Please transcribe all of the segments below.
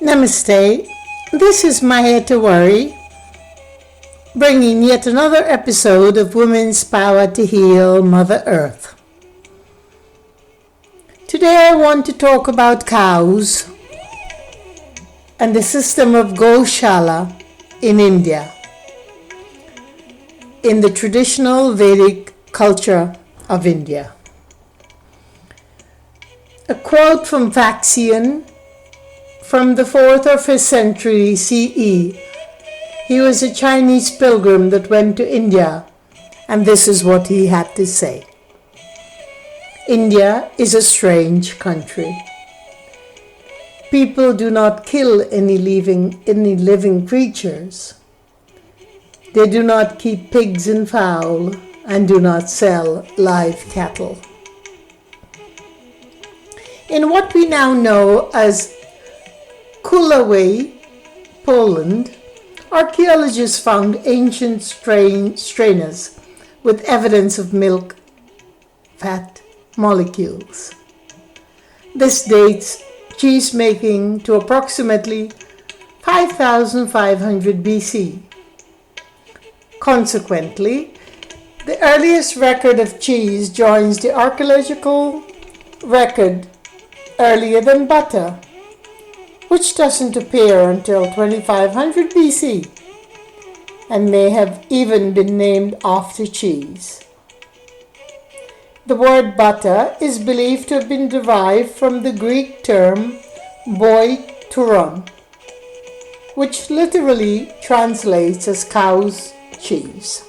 Namaste, this is Maya Tawari, bringing yet another episode of Women's Power to Heal Mother Earth. Today I want to talk about cows and the system of Goshala in India, in the traditional Vedic culture of India. A quote from Vaxian from the 4th or 5th century CE. He was a Chinese pilgrim that went to India, and this is what he had to say. India is a strange country. People do not kill any living creatures. They do not keep pigs and fowl, and do not sell live cattle. In what we now know as Kulawy, Poland, archaeologists found ancient strainers with evidence of milk fat molecules. This dates cheese making to approximately 5,500 BC. Consequently, the earliest record of cheese joins the archaeological record earlier than butter, which doesn't appear until 2500 BC and may have even been named after cheese. The word butter is believed to have been derived from the Greek term boituron, which literally translates as cow's cheese.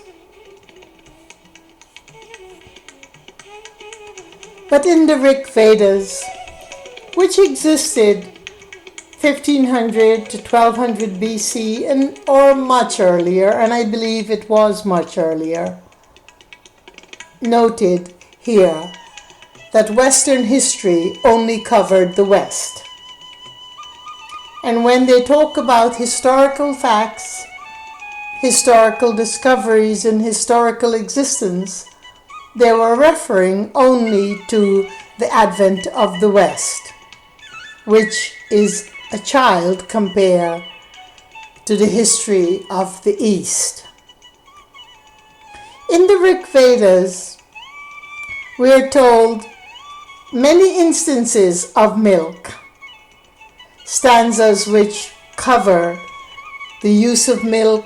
But in the Vedas, which existed 1500 to 1200 BC or much earlier, and I believe it was much earlier, noted here that Western history only covered the West. And when they talk about historical facts, historical discoveries, and historical existence, they were referring only to the advent of the West, which is a child compared to the history of the East. In the Rig Vedas, we are told many instances of milk, stanzas which cover the use of milk,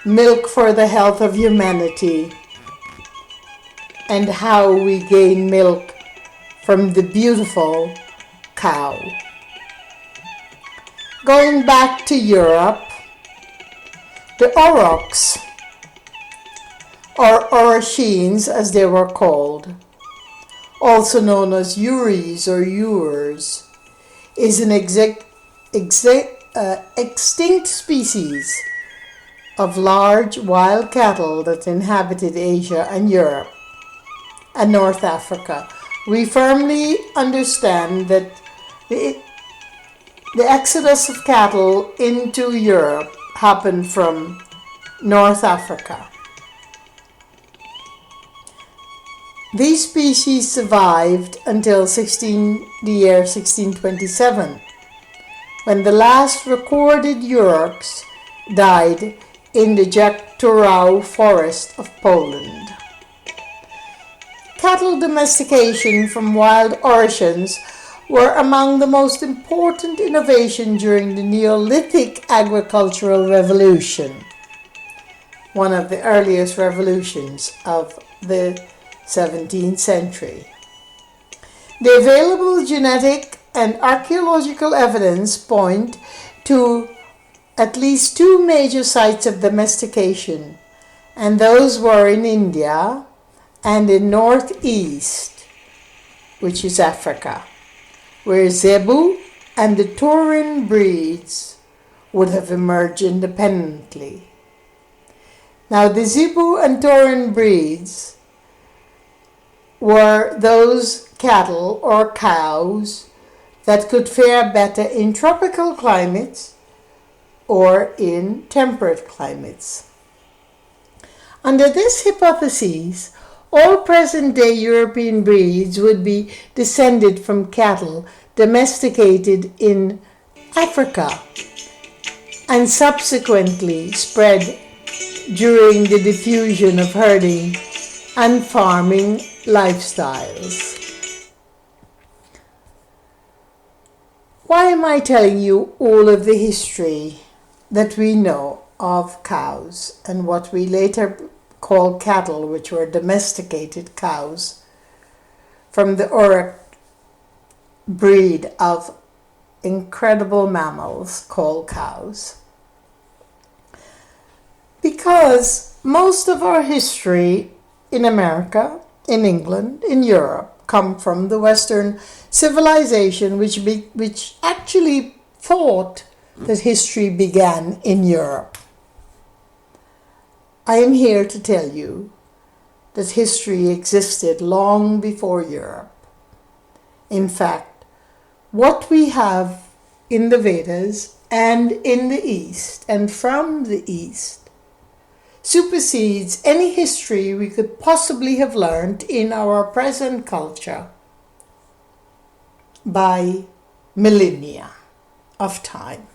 milk for the health of humanity, and how we gain milk from the beautiful cow. Going back to Europe, the aurochs, or orachines as they were called, also known as uries or ewers, is an extinct species of large wild cattle that inhabited Asia and Europe and North Africa. We firmly understand that the exodus of cattle into Europe happened from North Africa. These species survived until the year 1627, when the last recorded urochs died in the Jaktorau forest of Poland. Cattle domestication from wild origins were among the most important innovations during the Neolithic agricultural revolution, one of the earliest revolutions of the 17th century. The available genetic and archaeological evidence point to at least two major sites of domestication, and those were in India and in Northeast, which is Africa, where Zebu and the Turin breeds would have emerged independently. Now, the Zebu and Turin breeds were those cattle or cows that could fare better in tropical climates or in temperate climates. Under this hypothesis, all present-day European breeds would be descended from cattle domesticated in Africa, and subsequently spread during the diffusion of herding and farming lifestyles. Why am I telling you all of the history that we know of cows and what we later call cattle, which were domesticated cows from the Uruk breed of incredible mammals called cows? Because most of our history in America, in England, in Europe, come from the Western civilization, which actually thought that history began in Europe. I am here to tell you that history existed long before Europe. In fact, what we have in the Vedas and in the East and from the East supersedes any history we could possibly have learned in our present culture by millennia of time.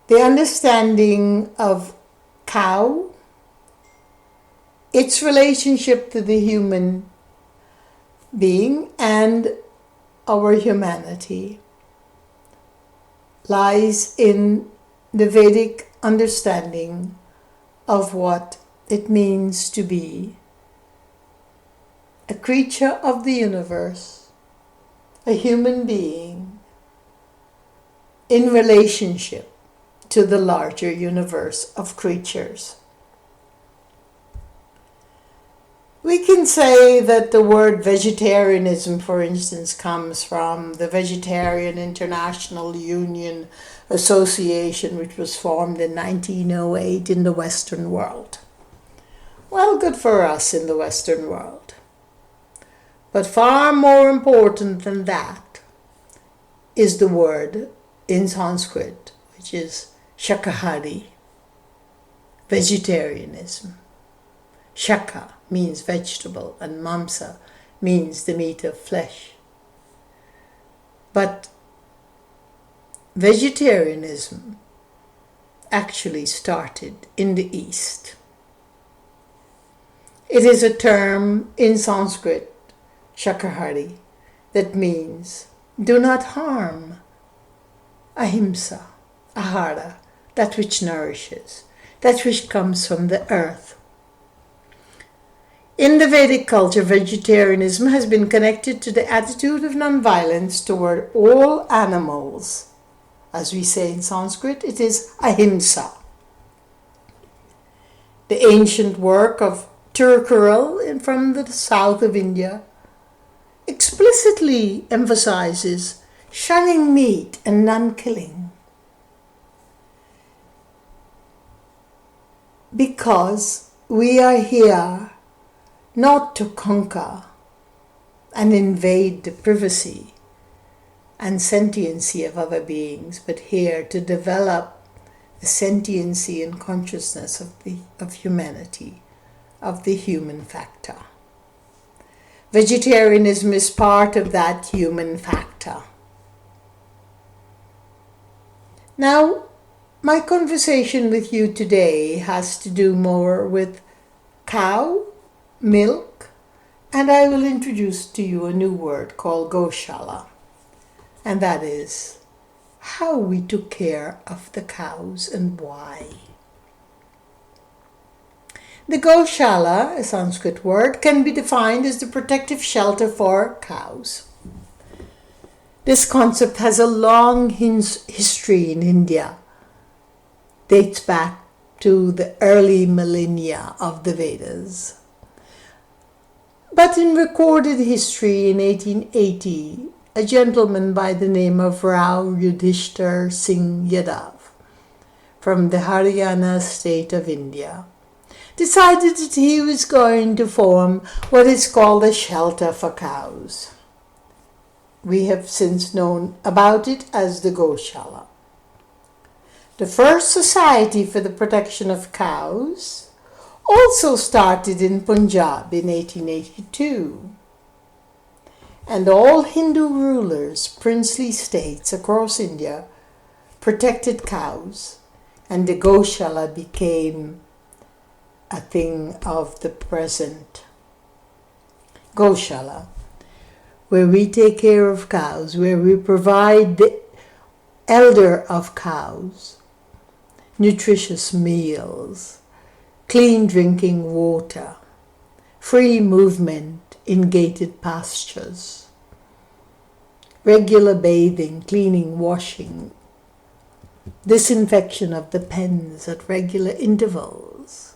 The understanding of cow, its relationship to the human being and our humanity, lies in the Vedic understanding of what it means to be a creature of the universe, a human being in relationship to the larger universe of creatures. We can say that the word vegetarianism, for instance, comes from the Vegetarian International Union Association, which was formed in 1908 in the Western world. Well, good for us in the Western world. But far more important than that is the word in Sanskrit, which is Shakahari, vegetarianism. Shaka means vegetable and mamsa means the meat of flesh. But vegetarianism actually started in the East. It is a term in Sanskrit, Shakahari, that means do not harm, ahimsa, ahara, that which nourishes, that which comes from the earth. In the Vedic culture, vegetarianism has been connected to the attitude of nonviolence toward all animals. As we say in Sanskrit, it is ahimsa. The ancient work of Tirukkural from the south of India explicitly emphasizes shunning meat and non-killing, because we are here not to conquer and invade the privacy and sentiency of other beings, but here to develop the sentiency and consciousness of humanity, of the human factor. Vegetarianism is part of that human factor. Now, my conversation with you today has to do more with cow, milk, and I will introduce to you a new word called Goshala, and that is how we took care of the cows and why. The Goshala, a Sanskrit word, can be defined as the protective shelter for cows. This concept has a long history in India, dates back to the early millennia of the Vedas. But in recorded history in 1880, a gentleman by the name of Rao Yudhishthir Singh Yadav from the Haryana state of India decided that he was going to form what is called a shelter for cows. We have since known about it as the Goshala. The first society for the protection of cows also started in Punjab in 1882. and all Hindu rulers, princely states across India protected cows, and the Goshala became a thing of the present. Goshala, where we take care of cows, where we provide the elder of cows nutritious meals, clean drinking water, free movement in gated pastures, regular bathing, cleaning, washing, disinfection of the pens at regular intervals,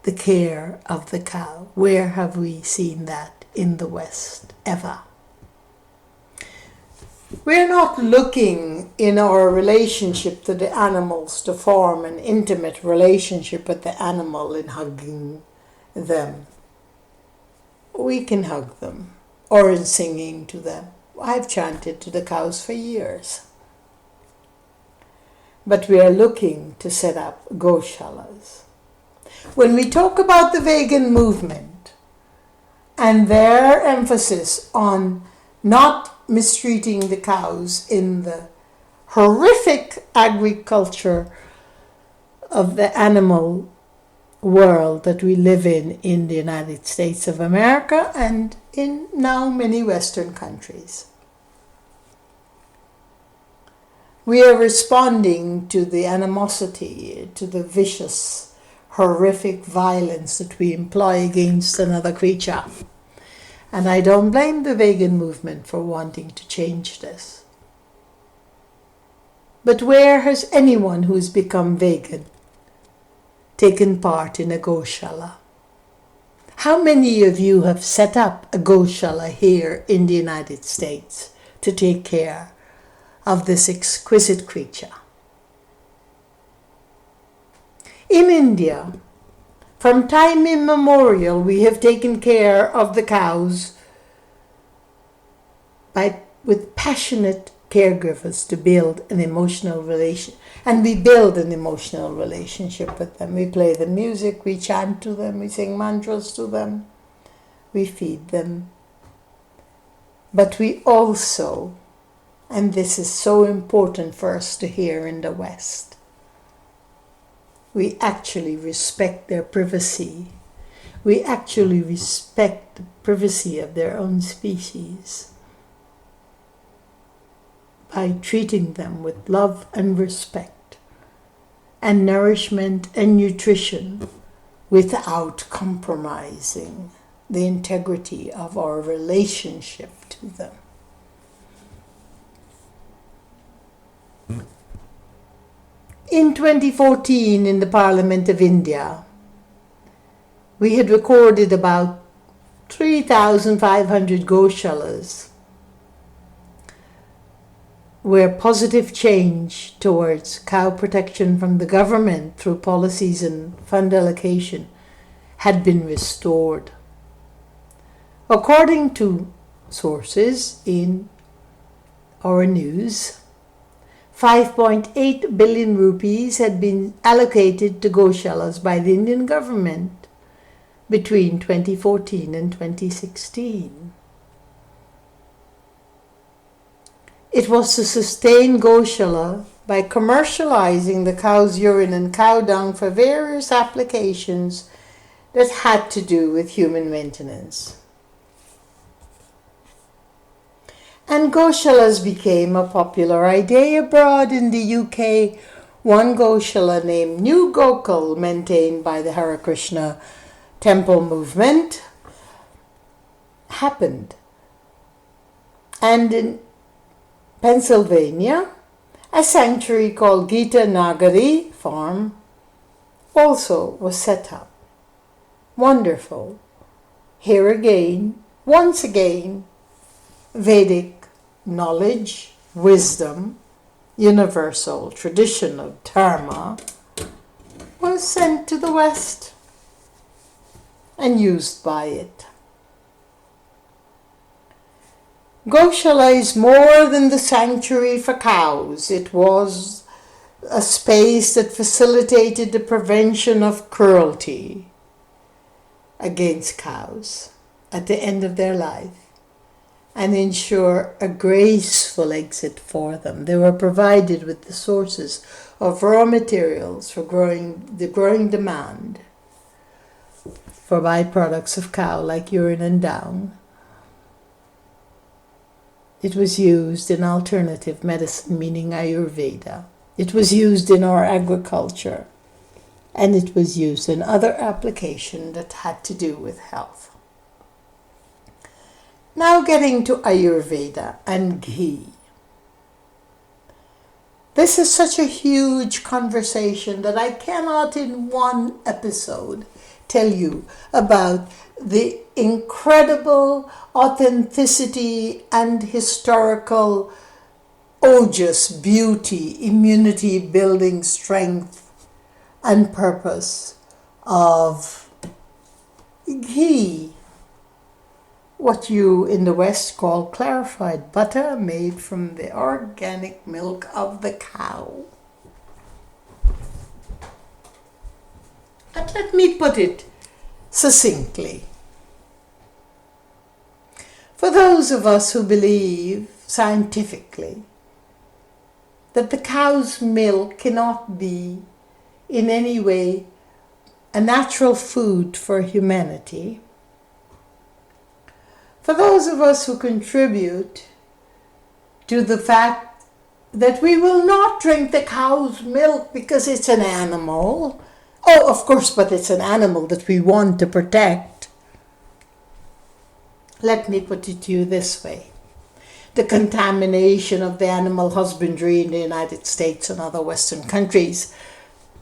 the care of the cow. Where have we seen that in the West ever? We're not looking in our relationship to the animals to form an intimate relationship with the animal in hugging them. We can hug them, or in singing to them. I've chanted to the cows for years. But we are looking to set up goshalas. When we talk about the vegan movement and their emphasis on not mistreating the cows in the horrific agriculture of the animal world that we live in the United States of America and in now many Western countries, we are responding to the animosity, to the vicious, horrific violence that we employ against another creature. And I don't blame the vegan movement for wanting to change this. But where has anyone who's become vegan taken part in a goshala? How many of you have set up a goshala here in the United States to take care of this exquisite creature? In India, from time immemorial, we have taken care of the cows with passionate caregivers to build an emotional relation. And we build an emotional relationship with them. We play the music, we chant to them, we sing mantras to them, we feed them. But we also, and this is so important for us to hear in the West, we actually respect their privacy. We actually respect the privacy of their own species by treating them with love and respect and nourishment and nutrition without compromising the integrity of our relationship to them. In 2014, in the Parliament of India, we had recorded about 3,500 goshalas where positive change towards cow protection from the government through policies and fund allocation had been restored. According to sources in our news, 5.8 billion rupees had been allocated to goshalas by the Indian government between 2014 and 2016. It was to sustain goshala by commercializing the cow's urine and cow dung for various applications that had to do with human maintenance. And goshalas became a popular idea abroad. In the UK. One goshala named New Gokul, maintained by the Hare Krishna temple movement, happened. And in Pennsylvania, a sanctuary called Gita Nagari Farm also was set up. Wonderful. Here again, once again, Vedic knowledge, wisdom, universal tradition of dharma was sent to the West and used by it. Goshala is more than the sanctuary for cows. It was a space that facilitated the prevention of cruelty against cows at the end of their life. and ensure a graceful exit for them. They were provided with the sources of raw materials for the growing demand for byproducts of cow like urine and down. It was used in alternative medicine, meaning Ayurveda. It was used in our agriculture, and it was used in other applications that had to do with health. Now getting to Ayurveda and ghee. This is such a huge conversation that I cannot in one episode tell you about the incredible authenticity and historical odious beauty, immunity building strength and purpose of ghee, what you in the West call clarified butter made from the organic milk of the cow. But let me put it succinctly. For those of us who believe scientifically that the cow's milk cannot be in any way a natural food for humanity, for those of us who contribute to the fact that we will not drink the cow's milk because it's an animal, oh, of course, but it's an animal that we want to protect. Let me put it to you this way. The contamination of the animal husbandry in the United States and other Western countries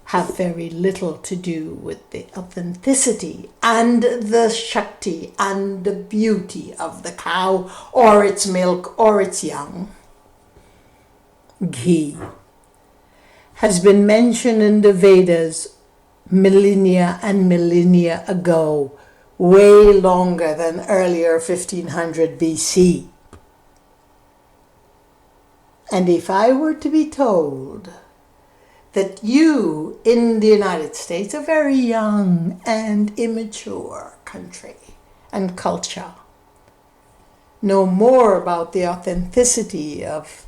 have very little to do with the authenticity and the Shakti and the beauty of the cow or its milk or its young. Ghee has been mentioned in the Vedas millennia and millennia ago, way longer than earlier 1500 BC. And if I were to be told that you in the United States, a very young and immature country and culture, know more about the authenticity of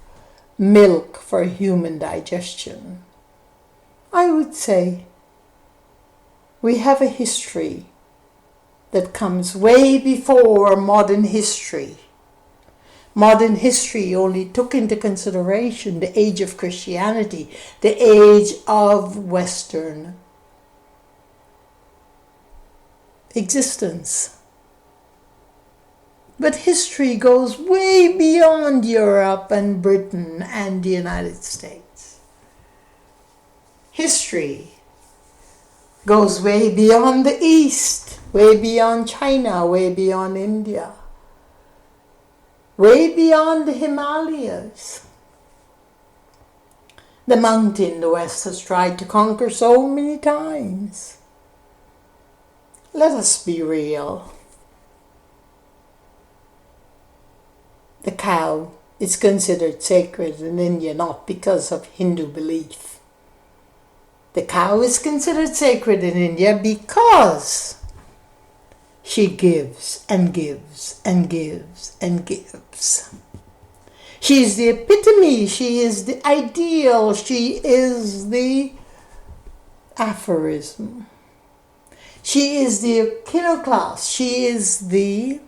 milk for human digestion, I would say we have a history that comes way before modern history. Modern history only took into consideration the age of Christianity, the age of Western existence. But history goes way beyond Europe and Britain and the United States. History goes way beyond the East, way beyond China, way beyond India, way beyond the Himalayas. The mountain the West has tried to conquer so many times. Let us be real. The cow is considered sacred in India not because of Hindu belief. The cow is considered sacred in India because she gives and gives and gives and gives. She is the epitome, she is the ideal, she is the aphorism. She is the iconoclast, she is the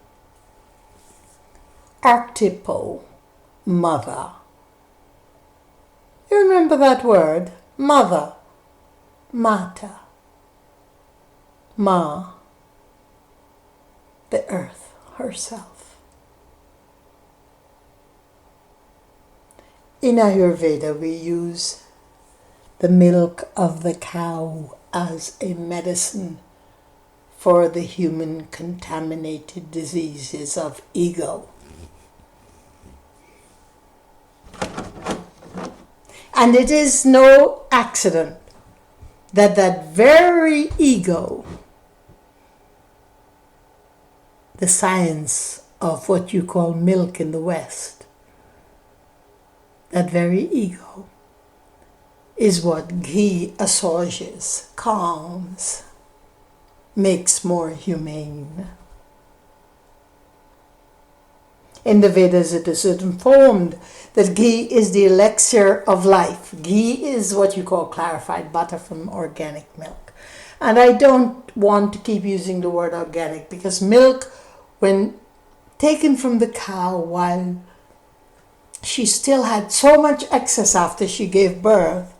archetypal mother. You remember that word? Mother. Mata. Ma. The earth herself. In Ayurveda, we use the milk of the cow as a medicine for the human contaminated diseases of ego. And it is no accident that that very ego, the science of what you call milk in the West, that very ego is what ghee assuages, calms, makes more humane. In the Vedas, it is informed that ghee is the elixir of life. Ghee is what you call clarified butter from organic milk. And I don't want to keep using the word organic because milk, when taken from the cow while she still had so much excess after she gave birth,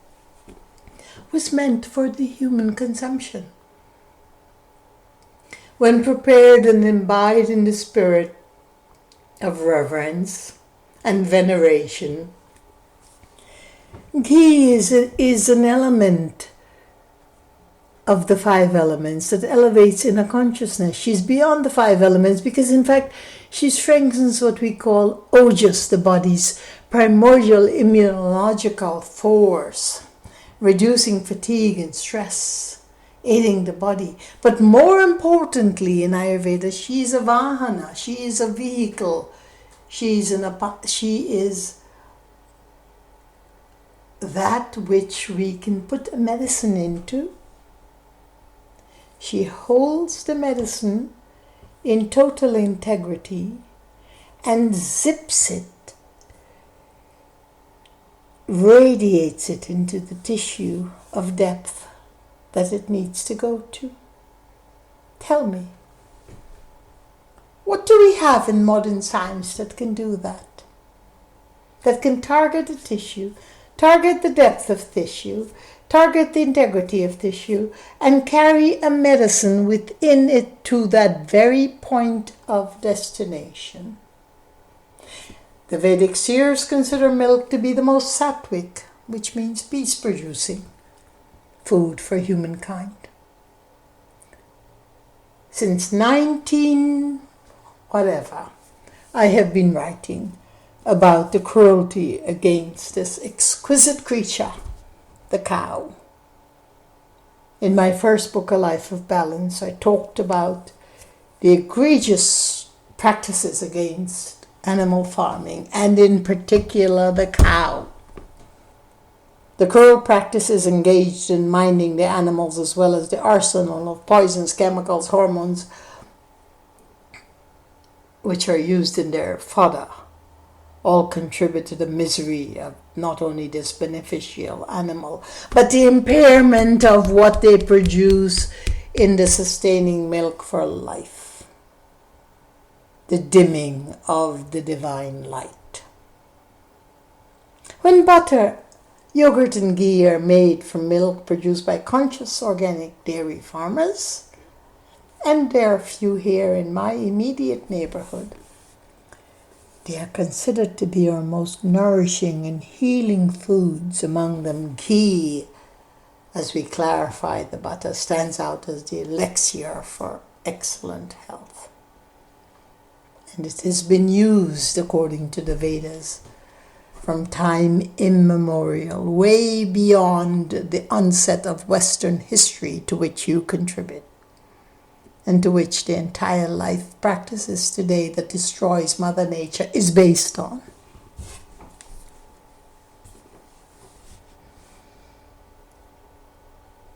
was meant for the human consumption. When prepared and imbibed in the spirit of reverence and veneration, ghee is an element of the five elements that elevates inner consciousness. She's beyond the five elements because, in fact, she strengthens what we call ojas, the body's primordial immunological force, reducing fatigue and stress, aiding the body. But more importantly, in Ayurveda, she is a vahana. She is a vehicle. She is that which we can put a medicine into. She holds the medicine in total integrity and zips it, radiates it into the tissue of depth that it needs to go to. Tell me, what do we have in modern science that can do that? That can target the tissue, target the depth of tissue, target the integrity of tissue, and carry a medicine within it to that very point of destination. The Vedic seers consider milk to be the most sattvic, which means peace-producing, food for humankind. Since 19 whatever, I have been writing about the cruelty against this exquisite creature, the cow. In my first book, A Life of Balance, I talked about the egregious practices against animal farming, and in particular the cow. The cruel practices engaged in minding the animals, as well as the arsenal of poisons, chemicals, hormones, which are used in their fodder, all contribute to the misery of not only this beneficial animal, but the impairment of what they produce in the sustaining milk for life, the dimming of the divine light. When butter, yogurt and ghee are made from milk produced by conscious organic dairy farmers, and there are few here in my immediate neighborhood, they are considered to be our most nourishing and healing foods. Among them, ghee, as we clarify the butter, stands out as the elixir for excellent health. And it has been used, according to the Vedas, from time immemorial, way beyond the onset of Western history to which you contribute, and to which the entire life practices today that destroys Mother Nature is based on.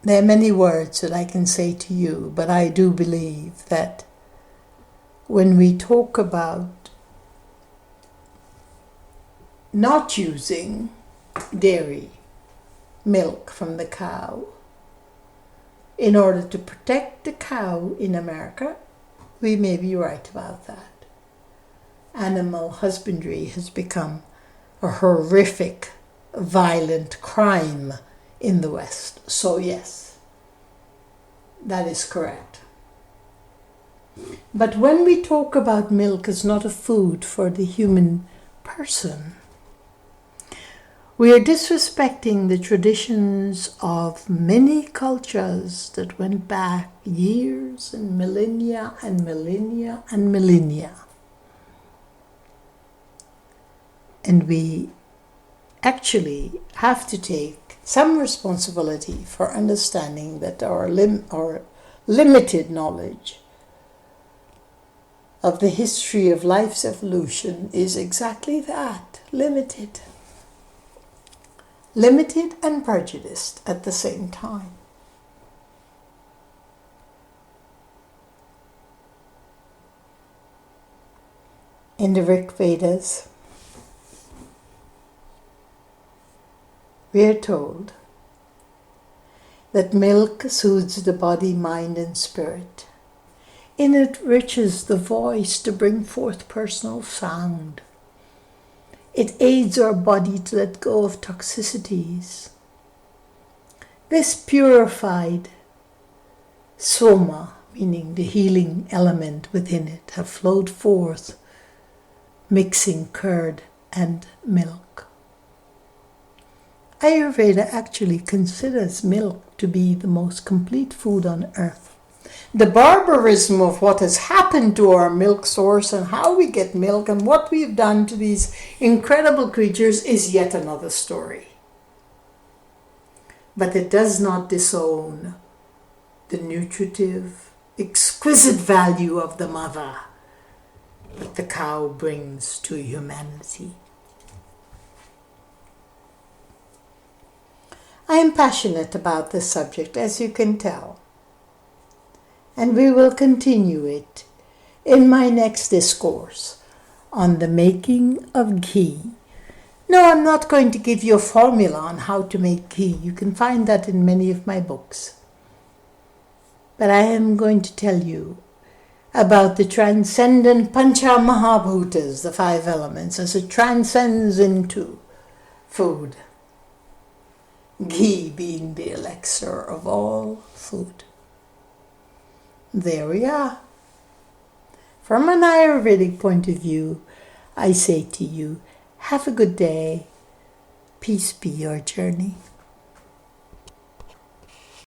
There are many words that I can say to you, but I do believe that when we talk about not using dairy, milk from the cow, in order to protect the cow in America, we may be right about that. Animal husbandry has become a horrific, violent crime in the West. So yes, that is correct. But when we talk about milk as not a food for the human person, we are disrespecting the traditions of many cultures that went back years and millennia and millennia and millennia. And we actually have to take some responsibility for understanding that our limited knowledge of the history of life's evolution is exactly that, limited. Limited and prejudiced at the same time. In the Vedas, we are told that milk soothes the body, mind, and spirit. It enriches the voice to bring forth personal sound. It aids our body to let go of toxicities. This purified soma, meaning the healing element within it, have flowed forth, mixing curd and milk. Ayurveda actually considers milk to be the most complete food on earth. The barbarism of what has happened to our milk source and how we get milk and what we've done to these incredible creatures is yet another story. But it does not disown the nutritive, exquisite value of the mother that the cow brings to humanity. I am passionate about this subject, as you can tell, and we will continue it in my next discourse on the making of ghee. No, I'm not going to give you a formula on how to make ghee. You can find that in many of my books. But I am going to tell you about the transcendent Pancha Mahabhutas, the 5 elements, as it transcends into food. Ghee being the elixir of all food. There we are. From an Ayurvedic point of view, I say to you, have a good day. Peace be your journey.